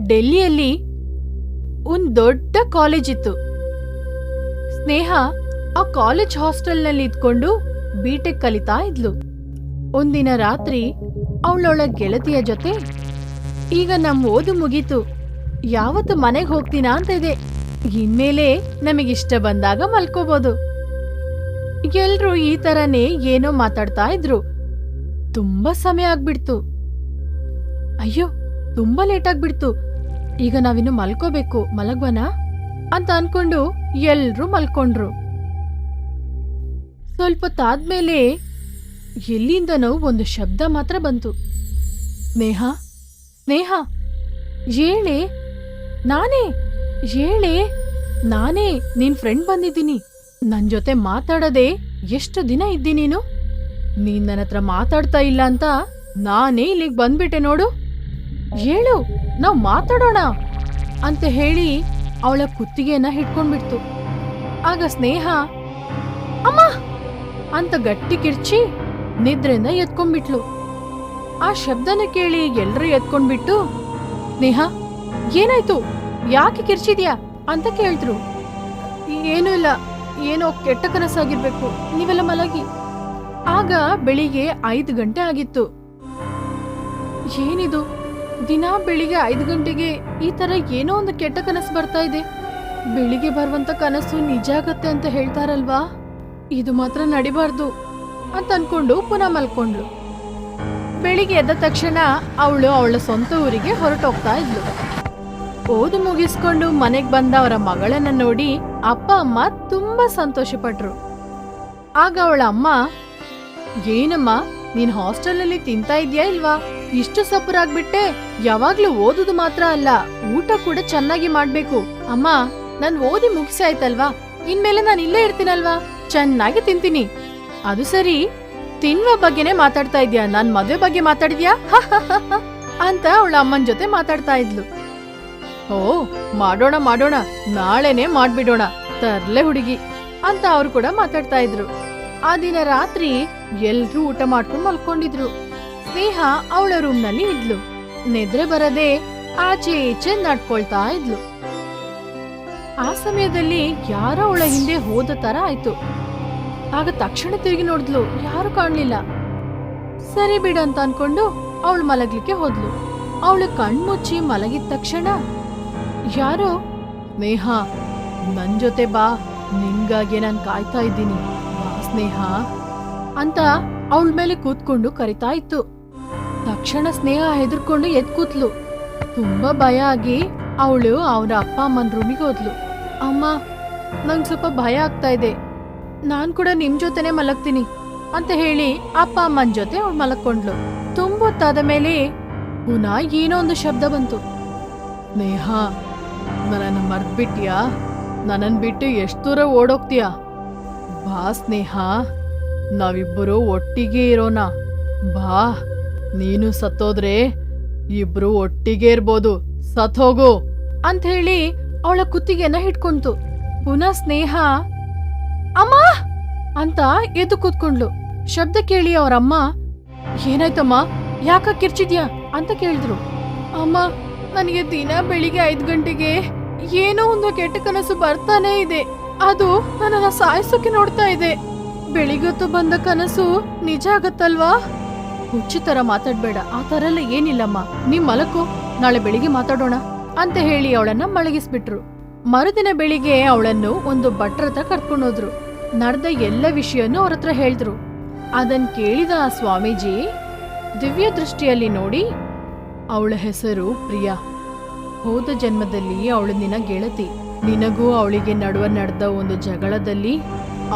ಡೆಲ್ಲಿಯಲ್ಲಿ ಒಂದ್ ದೊಡ್ಡ ಕಾಲೇಜ್ ಇತ್ತು. ಸ್ನೇಹ ಆ ಕಾಲೇಜ್ ಹಾಸ್ಟೆಲ್ನಲ್ಲಿ ಇದ್ಕೊಂಡು ಬಿಟೆಕ್ ಕಲಿತಾ ಇದ್ಲು. ಒಂದಿನ ರಾತ್ರಿ ಅವಳೊಳ ಗೆಳತಿಯ ಜೊತೆ, ಈಗ ನಮ್ ಓದು ಮುಗೀತು, ಯಾವತ್ತು ಮನೆಗ್ ಹೋಗ್ತೀನಾ ಅಂತ ಇದೆ, ಇನ್ಮೇಲೆ ನಮಗಿಷ್ಟ ಬಂದಾಗ ಮಲ್ಕೋಬಹುದು. ಎಲ್ರೂ ಈ ತರನೇ ಏನೋ ಮಾತಾಡ್ತಾ ಇದ್ರು. ತುಂಬಾ ಸಮಯ ಆಗ್ಬಿಡ್ತು. ಅಯ್ಯೋ, ತುಂಬಾ ಲೇಟ್ ಆಗ್ಬಿಡ್ತು, ಈಗ ನಾವಿನ್ನು ಮಲ್ಕೋಬೇಕು, ಮಲಗ್ವನಾ ಅಂತ ಅನ್ಕೊಂಡು ಎಲ್ರೂ ಮಲ್ಕೊಂಡ್ರು. ಸ್ವಲ್ಪ ತಾದ್ಮೇಲೆ ಎಲ್ಲಿಂದನೋ ಒಂದು ಶಬ್ದ ಮಾತ್ರ ಬಂತು. ಸ್ನೇಹ, ಸ್ನೇಹ, ಏಳೆ, ನಾನೇ, ಏಳೆ, ನಾನೇ ನಿನ್ ಫ್ರೆಂಡ್ ಬಂದಿದ್ದೀನಿ. ನನ್ ಜೊತೆ ಮಾತಾಡದೆ ಎಷ್ಟು ದಿನ ಇದ್ದಿ ನೀನು? ನೀನ್ ನನ್ನ ಹತ್ರ ಮಾತಾಡ್ತಾ ಇಲ್ಲ ಅಂತ ನಾನೇ ಇಲ್ಲಿಗೆ ಬಂದ್ಬಿಟ್ಟೆ ನೋಡು. ಹೇಳು, ನಾವ್ ಮಾತಾಡೋಣ ಅಂತ ಹೇಳಿ ಅವಳ ಕುತ್ತಿಗೆಯನ್ನ ಹಿಡ್ಕೊಂಡ್ಬಿಡ್ತು. ಆಗ ಸ್ನೇಹ ಅಮ್ಮ ಅಂತ ಗಟ್ಟಿ ಕಿರ್ಚಿ ನಿದ್ರೆಯಿಂದ ಎತ್ಕೊಂಡ್ಬಿಟ್ಲು. ಆ ಶಬ್ದನ ಕೇಳಿ ಎಲ್ರೂ ಎತ್ಕೊಂಡ್ಬಿಟ್ಟು, ಸ್ನೇಹ ಏನಾಯ್ತು, ಯಾಕೆ ಕಿರ್ಚಿದ್ಯಾ ಅಂತ ಕೇಳಿದ್ರು. ಏನೂ ಇಲ್ಲ, ಏನೋ ಕೆಟ್ಟ ಕನಸಾಗಿರ್ಬೇಕು, ನೀವೆಲ್ಲ ಮಲಗಿ. ಆಗ ಬೆಳಿಗ್ಗೆ 5 ಗಂಟೆ ಆಗಿತ್ತು. ಏನಿದು, ದಿನಾ ಬೆಳಿಗ್ಗೆ 5 ಗಂಟೆಗೆ ಈ ತರ ಏನೋ ಒಂದು ಕೆಟ್ಟ ಕನಸು ಬರ್ತಾ ಇದೆ. ಬೆಳಿಗ್ಗೆ ಬರುವಂತ ಕನಸು ನಿಜ ಆಗತ್ತೆ ಅಂತ ಹೇಳ್ತಾರಲ್ವಾ, ಇದು ಮಾತ್ರ ನಡಿಬಾರ್ದು ಅಂತ ಅನ್ಕೊಂಡು ಪುನಃ ಮಲ್ಕೊಂಡ್ಲು. ಬೆಳಿಗ್ಗೆ ಎದ್ದ ತಕ್ಷಣ ಅವಳು ಅವಳ ಸ್ವಂತ ಊರಿಗೆ ಹೊರಟೋಗ್ತಾ ಇದ್ಲು. ಓದು ಮುಗಿಸ್ಕೊಂಡು ಮನೆಗ್ ಬಂದ ಅವರ ಮಗಳನ್ನ ನೋಡಿ ಅಪ್ಪ ಅಮ್ಮ ತುಂಬಾ ಸಂತೋಷ ಪಟ್ರು. ಆಗ ಅವಳ ಅಮ್ಮ, ಏನಮ್ಮ ನೀನ್ ಹಾಸ್ಟೆಲ್ನಲ್ಲಿ ತಿಂತಾ ಇದ್ಯಾ ಇಲ್ವಾ? ಇಷ್ಟು ಸಪುರಾಗ್ಬಿಟ್ಟೆ. ಯಾವಾಗ್ಲೂ ಓದುದು ಮಾತ್ರ ಅಲ್ಲ, ಊಟ ಕೂಡ ಚೆನ್ನಾಗಿ ಮಾಡ್ಬೇಕು. ಅಮ್ಮ, ನಾನ್ ಓದಿ ಮುಗಿಸಾಯ್ತಲ್ವಾ, ಇನ್ಮೇಲೆ ನಾನು ಇಲ್ಲೇ ಇರ್ತೀನಲ್ವಾ, ಚೆನ್ನಾಗಿ ತಿಂತೀನಿ. ಅದು ಸರಿ, ತಿನ್ನುವ ಬಗ್ಗೆನೆ ಮಾತಾಡ್ತಾ ಇದ್ಯಾ, ನಾನ್ ಮದ್ವೆ ಬಗ್ಗೆ ಮಾತಾಡಿದ್ಯಾ ಅಂತ ಅವಳ ಅಮ್ಮನ್ ಜೊತೆ ಮಾತಾಡ್ತಾ ಇದ್ಲು. ಓ, ಮಾಡೋಣ ಮಾಡೋಣ, ನಾಳೆನೆ ಮಾಡ್ಬಿಡೋಣ, ತರ್ಲೆ ಹುಡುಗಿ ಅಂತ ಅವ್ರು ಕೂಡ ಮಾತಾಡ್ತಾ ಇದ್ರು. ಆ ದಿನ ರಾತ್ರಿ ಎಲ್ರೂ ಊಟ ಮಾಡ್ಕೊಂಡು ಮಲ್ಕೊಂಡಿದ್ರು. ಸ್ನೇಹ ಅವಳ ರೂಮ್ನಲ್ಲಿ ಇದ್ಲು. ನಿದ್ರೆ ಬರದೆ ಆಚೆ ಈಚೆ ನಡ್ಕೊಳ್ತಾ ಇದ್ಲು. ಆ ಸಮಯದಲ್ಲಿ ಯಾರೋ ಅವಳ ಹಿಂದೆ ಹೋದ ತರ ಆಯ್ತು. ಆಗ ತಕ್ಷಣ ತಿರುಗಿ ನೋಡಿದ್ಲು, ಯಾರು ಕಾಣ್ಲಿಲ್ಲ. ಸರಿ ಬಿಡಂತ ಅನ್ಕೊಂಡು ಅವಳು ಮಲಗ್ಲಿಕ್ಕೆ ಹೋದ್ಲು. ಅವಳು ಕಣ್ಮುಚ್ಚಿ ಮಲಗಿದ ತಕ್ಷಣ ಯಾರೋ, ಸ್ನೇಹ ನನ್ ಜೊತೆ ಬಾ, ನಿನ್ಗಾಗಿ ನಾನ್ ಕಾಯ್ತಾ ಇದ್ದೀನಿ, ಬಾ ಸ್ನೇಹ ಅಂತ ಅವಳ ಮೇಲೆ ಕೂತ್ಕೊಂಡು ಕರಿತಾ ಇತ್ತು. ತಕ್ಷಣ ಸ್ನೇಹ ಹೆದರ್ಕೊಂಡು ಎದ್ ಕೂತ್ಲು. ತುಂಬಾ ಭಯ ಆಗಿ ಅವಳು ಅವರ ಅಪ್ಪ ಅಮ್ಮನ ರೂಮಿಗೆ ಹೋದ್ಲು. ಅಮ್ಮ, ನಂಗ್ ಸ್ವಲ್ಪ ಭಯ ಆಗ್ತಾ ಇದೆ, ನಾನ್ ಕೂಡ ನಿಮ್ ಜೊತೆನೆ ಮಲಗ್ತೀನಿ ಅಂತ ಹೇಳಿ ಅಪ್ಪ ಅಮ್ಮನ ಜೊತೆ ಅವಳು ಮಲಕೊಂಡ್ಲು. ತುಂಬೊತ್ತಾದ ಮೇಲೆ ಪುನಃ ಏನೋ ಒಂದು ಶಬ್ದ ಬಂತು. ಸ್ನೇಹ, ನನ್ನನ್ನು ಮರ್ತ್ಬಿಟ್ಯಾ? ನನ್ನನ್ ಬಿಟ್ಟು ಎಷ್ಟು ದೂರ ಓಡೋಗ್ತೀಯಾ? ಬಾ ಸ್ನೇಹ, ನಾವಿಬ್ಬರು ಒಟ್ಟಿಗೆ ಇರೋಣ, ಬಾ. ನೀನು ಸತ್ತೋದ್ರೆ ಇಬ್ರು ಒಟ್ಟಿಗೆ ಇರ್ಬೋದು, ಸತ್ ಹೋಗು ಅಂತ ಹೇಳಿ ಅವಳ ಕುತ್ತಿಗೆನ ಹಿಡ್ಕೊಂತು. ಪುನಃ ಸ್ನೇಹ ಅಮ್ಮ ಅಂತ ಎದ್ದು ಕೂತ್ಕೊಂಡ್ಲು. ಶಬ್ದ ಕೇಳಿ ಅವರಮ್ಮ, ಏನಾಯ್ತಮ್ಮ, ಯಾಕ ಕಿರ್ಚಿದ್ಯಾ ಅಂತ ಕೇಳಿದ್ರು. ಅಮ್ಮ, ನನಗೆ ದಿನ ಬೆಳಿಗ್ಗೆ 5 ಗಂಟೆಗೆ ಏನೋ ಒಂದು ಕೆಟ್ಟ ಕನಸು ಬರ್ತಾನೆ ಇದೆ. ಅದು ನನ್ನನ್ನ ಸಾಯಿಸೋಕೆ ನೋಡ್ತಾ ಇದೆ. ಬೆಳಿಗ್ಗೊತ್ತು ಬಂದ ಕನಸು ನಿಜ ಆಗತ್ತಲ್ವಾ? ಹುಚ್ಚಿ ತರ ಮಾತಾಡ್ಬೇಡ, ಆ ತರ ಎಲ್ಲ ಏನಿಲ್ಲಮ್ಮ, ನೀವ್ ಮಲಕೋ, ನಾಳೆ ಬೆಳಿಗ್ಗೆ ಮಾತಾಡೋಣ ಅಂತ ಹೇಳಿ ಅವಳನ್ನ ಮಲಗಿಸ್ಬಿಟ್ರು. ಮರುದಿನ ಬೆಳಿಗ್ಗೆ ಅವಳನ್ನು ಒಂದು ಭಟ್ರ ಹತ್ರ ಕರ್ಕೊಂಡೋದ್ರು. ನಡೆದ ಎಲ್ಲ ವಿಷಯನೂ ಅವ್ರ ಹತ್ರ ಹೇಳಿದ್ರು. ಅದನ್ ಕೇಳಿದ ಆ ಸ್ವಾಮೀಜಿ ದಿವ್ಯ ದೃಷ್ಟಿಯಲ್ಲಿ ನೋಡಿ, ಅವಳ ಹೆಸರು ಪ್ರಿಯಾ. ಹೋದ ಜನ್ಮದಲ್ಲಿ ಅವಳು ನಿನ್ನ ಗೆಳತಿ. ನಿನಗೂ ಅವಳಿಗೆ ನಡುವ ನಡೆದ ಒಂದು ಜಗಳದಲ್ಲಿ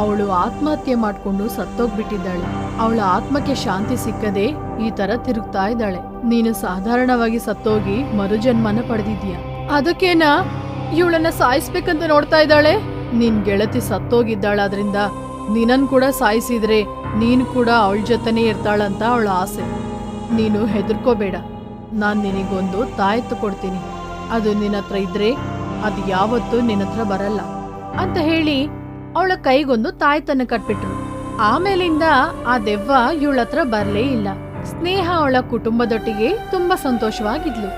ಅವಳು ಆತ್ಮಹತ್ಯೆ ಮಾಡ್ಕೊಂಡು ಸತ್ತೋಗ್ಬಿಟ್ಟಿದ್ದಾಳೆ. ಅವಳ ಆತ್ಮಕ್ಕೆ ಶಾಂತಿ ಸಿಕ್ಕದೆ ಈ ತರ ತಿರುಗ್ತಾ ಇದ್ದಾಳೆ. ನೀನು ಸಾಧಾರಣವಾಗಿ ಸತ್ತೋಗಿ ಮರುಜನ್ಮನ ಪಡೆದಿದ್ಯಾ. ಅದಕ್ಕೇನಾ ಇವಳನ್ನ ಸಾಯಿಸ್ಬೇಕಂತ ನೋಡ್ತಾ ಇದ್ದಾಳೆ? ನಿನ್ ಗೆಳತಿ ಸತ್ತೋಗಿದ್ದಾಳಾದ್ರಿಂದ ನಿನ್ನನ್ ಕೂಡ ಸಾಯಿಸಿದ್ರೆ ನೀನು ಕೂಡ ಅವಳ ಜೊತೆನೇ ಇರ್ತಾಳಂತ ಅವಳ ಆಸೆ. ನೀನು ಹೆದರ್ಕೋಬೇಡ, ನಾನ್ ನಿನಗೊಂದು ತಾಯತ್ತು ಕೊಡ್ತೀನಿ, ಅದು ನಿನ್ನ ಹತ್ರ ಇದ್ರೆ ಅದು ಯಾವತ್ತೂ ನಿನ್ನ ಹತ್ರ ಬರಲ್ಲ ಅಂತ ಹೇಳಿ ಅವಳ ಕೈಗೊಂದು ತಾಯ್ತನ್ನ ಕಟ್ಬಿಟ್ರು. ಆಮೇಲಿಂದ ಆ ದೆವ್ವ ಇವಳ ಹತ್ರ ಬರ್ಲೇ ಇಲ್ಲ. ಸ್ನೇಹ ಅವಳ ಕುಟುಂಬದೊಟ್ಟಿಗೆ ತುಂಬಾ ಸಂತೋಷವಾಗಿದ್ಲು.